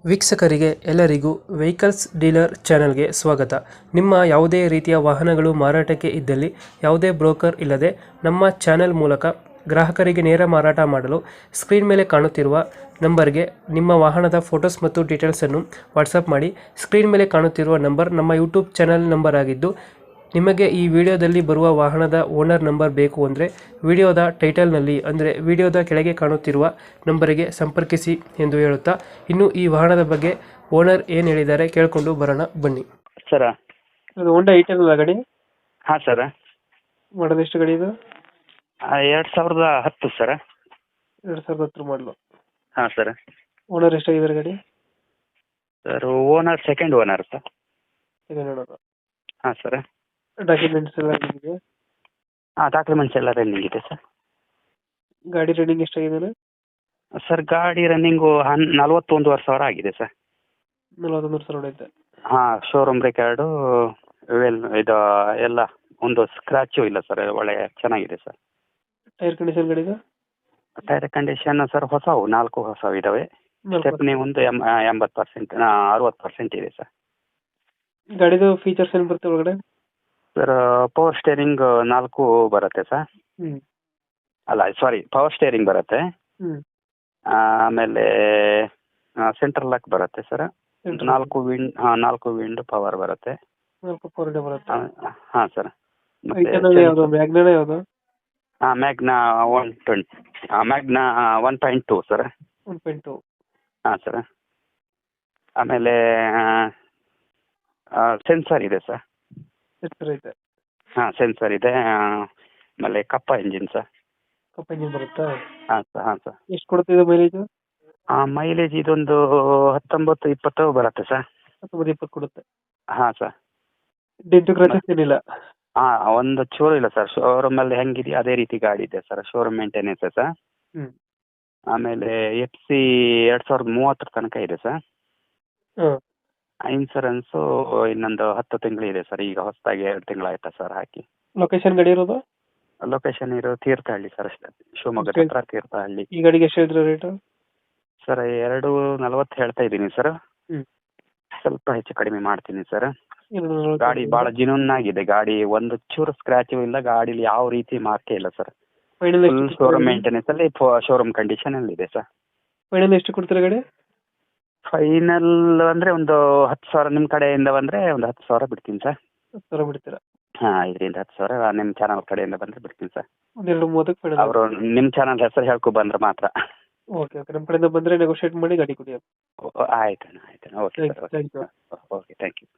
ವೀಕ್ಷಕರಿಗೆ ಎಲ್ಲರಿಗೂ vehicles dealer ಚಾನೆಲ್ಗೆ ಸ್ವಾಗತ. ನಿಮ್ಮ ಯಾವುದೇ ರೀತಿಯ ವಾಹನಗಳು ಮಾರಾಟಕ್ಕೆ ಇದ್ದಲ್ಲಿ ಯಾವುದೇ ಬ್ರೋಕರ್ ಇಲ್ಲದೆ ನಮ್ಮ ಚಾನೆಲ್ ಮೂಲಕ ಗ್ರಾಹಕರಿಗೆ ನೇರ ಮಾರಾಟ ಮಾಡಲು ಸ್ಕ್ರೀನ್ ಮೇಲೆ ಕಾಣುತ್ತಿರುವ ನಂಬರ್ಗೆ ನಿಮ್ಮ ವಾಹನದ ಫೋಟೋಸ್ ಮತ್ತು ಡೀಟೇಲ್ಸನ್ನು ವಾಟ್ಸಪ್ ಮಾಡಿ. ಸ್ಕ್ರೀನ್ ಮೇಲೆ ಕಾಣುತ್ತಿರುವ ನಂಬರ್ ನಮ್ಮ ಯೂಟ್ಯೂಬ್ ಚಾನೆಲ್ ನಂಬರ್ ಆಗಿದ್ದು, ನಿಮಗೆ ಈ ವಿಡಿಯೋದಲ್ಲಿ ಬರುವ ವಾಹನದ ಓನರ್ ನಂಬರ್ ಬೇಕು ಅಂದರೆ ವಿಡಿಯೋದ ಟೈಟಲ್ನಲ್ಲಿ ಅಂದರೆ ವಿಡಿಯೋದ ಕೆಳಗೆ ಕಾಣುತ್ತಿರುವ ನಂಬರಿಗೆ ಸಂಪರ್ಕಿಸಿ ಎಂದು ಹೇಳುತ್ತಾ, ಇನ್ನು ಈ ವಾಹನದ ಬಗ್ಗೆ ಓನರ್ ಏನು ಹೇಳಿದ್ದಾರೆ ಕೇಳಿಕೊಂಡು ಬರೋಣ ಬನ್ನಿ. ಸರ ಅದು ಹೋಂಡಾ ಐಟೆನ್ ಅಲ್ಲ ಗಾಡಿ? ಹಾಂ ಸರ ಮಾಡೋದು ಎಷ್ಟು ಗಾಡಿ ಇದು? 2010 ಸರ. 2010 ಮಾಡಲು. ಹಾಂ ಸರ. ಓನರ್ ಎಷ್ಟಾಗಿದ್ದಾರೆ ಗಾಡಿ? Sir owner second owner sir. Second owner. ಹಾಂ ಸರ. ಡಾಕ್ಯುಮೆಂಟ್ಸ್ ಎಲ್ಲ ನಿಮಗೆ? ಹಾಂ ಡಾಕ್ಯುಮೆಂಟ್ಸ್ ಎಲ್ಲ ರನ್ನಿಂಗ್ ಇದೆ ಸರ್. ಗಾಡಿ ರನ್ನಿಂಗ್ ಎಷ್ಟಾಗಿದೆ? ಸರ್ ಗಾಡಿ ರನ್ನಿಂಗು 41,500 ಆಗಿದೆ ಸರ್. 41,000 ಹೊಡೆಯುತ್ತೆ. ಹಾಂ ಶೋರೂಮ್ ರೆಕಾರ್ಡು ಇದು ಎಲ್ಲ ಒಂದು ಸ್ಕ್ರ್ಯಾಚು ಇಲ್ಲ ಸರ್, ಒಳ್ಳೆ ಚೆನ್ನಾಗಿದೆ ಸರ್. ಟೈರ್ ಕಂಡೀಷನ್ ಗಾಡಿದು? ಟೈರ್ ಕಂಡೀಷನ್ ಸರ್ ಹೊಸವು 4 ಹೊಸವು ಇದ್ದಾವೆ. ಸ್ಟೆಪ್ನಿ ಒಂದು 80%, 60% ಇದೆ ಸರ್. ಗಾಡಿದು ಫೀಚರ್ಸ್ ಏನು ಬರುತ್ತೆ ಒಳಗಡೆ? ಸರ್ ಪವರ್ ಸ್ಟೇರಿಂಗ್ 4 ಬರುತ್ತೆ ಸರ್. ಹ್ಞೂ. ಅಲ್ಲ ಸಾರಿ, ಪವರ್ ಸ್ಟೇರಿಂಗ್ ಬರುತ್ತೆ. ಹ್ಞೂ. ಆಮೇಲೆ ಸೆಂಟ್ರಲ್ ಲಾಕ್ ಬರುತ್ತೆ ಸರ್. 4 ವಿಂಡ್ ಪವರ್ ಬರುತ್ತೆ. 4 ಫೋರ್ ಡೇ ಬರುತ್ತೆ. ಹಾಂ ಸರ್. ಐಟೆನಲ್ಲಿ ಯಾವುದು? ಮ್ಯಾಗ್ನಾನ ಯಾವುದು? ಹಾಂ ಮ್ಯಾಗ್ನಾ 120, ಮ್ಯಾಗ್ನಾ 1.2 ಸರ್. 1.2. ಹಾಂ ಸರ್. ಆಮೇಲೆ ಸೆನ್ಸರ್ ಇದೆ ಸರ್. ಸೆನ್ಸರ್ ಐತೆ. ಹಾಂ ಸೆನ್ಸರ್ ಇದೆ. ಆಮೇಲೆ ಕಪ್ಪ ಇಂಜಿನ್ ಸರ್. ಕಪ್ ಇಂಜಿನ್ ಬರುತ್ತಾ? ಹಾಂ ಸರ್. ಹಾಂ ಸರ್. ಎಷ್ಟು ಕೊಡ್ತಿದೆ ಮೈಲೇಜು? ಮೈಲೇಜ್ ಇದೊಂದು 19-20 ಬರುತ್ತೆ ಸರ್. 19-20 ಕೊಡುತ್ತೆ. ಹಾಂ ಸರ್. ಡೆಂಟು ಕ್ರಾಚಸ್ ಏನಿಲ್ಲ? ಹಾಂ ಒಂದು ಚೂರು ಇಲ್ಲ ಸರ್. ಶೋರೂಮಲ್ಲಿ ಹೆಂಗಿದೆಯೋ ಅದೇ ರೀತಿ ಗಾಡಿ ಇದೆ ಸರ್. Showroom maintenance sir. ಹ್ಞೂ. ಆಮೇಲೆ FC 2030 ತನಕ ಇದೆ ಸರ್. ಹಾಂ. ಇನ್ಸೂರೆನ್ಸು ಇನ್ನೊಂದು 10 ತಿಂಗಳು ಇದೆ ಸರ್. ಈಗ ಹೊಸದಾಗಿ 2 ತಿಂಗಳಾಯ್ತಾ ಸರ್ ಹಾಕಿ. ಲೊಕೇಶನ್ ಗಾಡಿ ಇರೋದು? ಲೊಕೇಶನ್ ಇರೋದು ತೀರ್ಥಹಳ್ಳಿ ಸರ್. ಅಷ್ಟೇ, ಶಿವಮೊಗ್ಗದ ಹತ್ರ ತೀರ್ಥಹಳ್ಳಿ. ಈ ಗಾಡಿಗೆ ಎಷ್ಟು ಹೇಳಿದ್ರೆ ರೇಟು? ಸರ್ 240 ಹೇಳ್ತಾ ಇದ್ದೀನಿ ಸರ್. ಹ್ಞೂ. ಸ್ವಲ್ಪ ಹೆಚ್ಚು ಕಡಿಮೆ ಮಾಡ್ತೀನಿ ಸರ್. 240. ಗಾಡಿ ಭಾಳ ಜಿನೂನ್ ಆಗಿದೆ. ಗಾಡಿ ಒಂದು ಚೂರು ಸ್ಕ್ರಾಚು ಇಲ್ಲ. ಗಾಡೀಲಿ ಯಾವ ರೀತಿ ಮಾರ್ಕೆ ಇಲ್ಲ ಸರ್. ಫೈನಲ್ ಫುಲ್ ಎಷ್ಟು? ಶೋರೂಮ್ ಮೇಂಟೆನೆನ್ಸ್ ಅಲ್ಲಿ ಶೋರೂಮ್ ಕಂಡೀಷನ್ ಅಲ್ಲಿ ಇದೆ ಸರ್. ಫೈನಲ್ ಎಷ್ಟು ಕೊಡ್ತೀರಾ ಗಾಡಿ? ಫೈನಲ್ ಅಂದರೆ ಒಂದು 10,000 ನಿಮ್ಮ ಕಡೆಯಿಂದ ಬಂದರೆ ಒಂದು 10,000 ಬಿಡ್ತೀನಿ ಸರ್. 10,000 ಬಿಡ್ತೀರಾ? ಹಾಂ 5-10,000 ನಿಮ್ಮ ಚಾನಲ್ ಕಡೆಯಿಂದ ಬಂದರೆ ಬಿಡ್ತೀನಿ ಸರ್. ಒಂದು 230 ಫೈನಲ್. ಅವರು ನಿಮ್ಮ ಚಾನಲ್ ಹೆಸರು ಹೇಳ್ಕೊ ಬಂದ್ರೆ ಮಾತ್ರ. ಓಕೆ ಓಕೆ, ನಮ್ಮ ಕಡೆಯಿಂದ ಬಂದರೆ ನೆಗೋಷಿಯೇಟ್ ಮಾಡಿ ಗಾಡಿ ಕೊಡಿ. ಆಯ್ತು ಆಯ್ತು. Okay sir. Thank you. Okay thank you.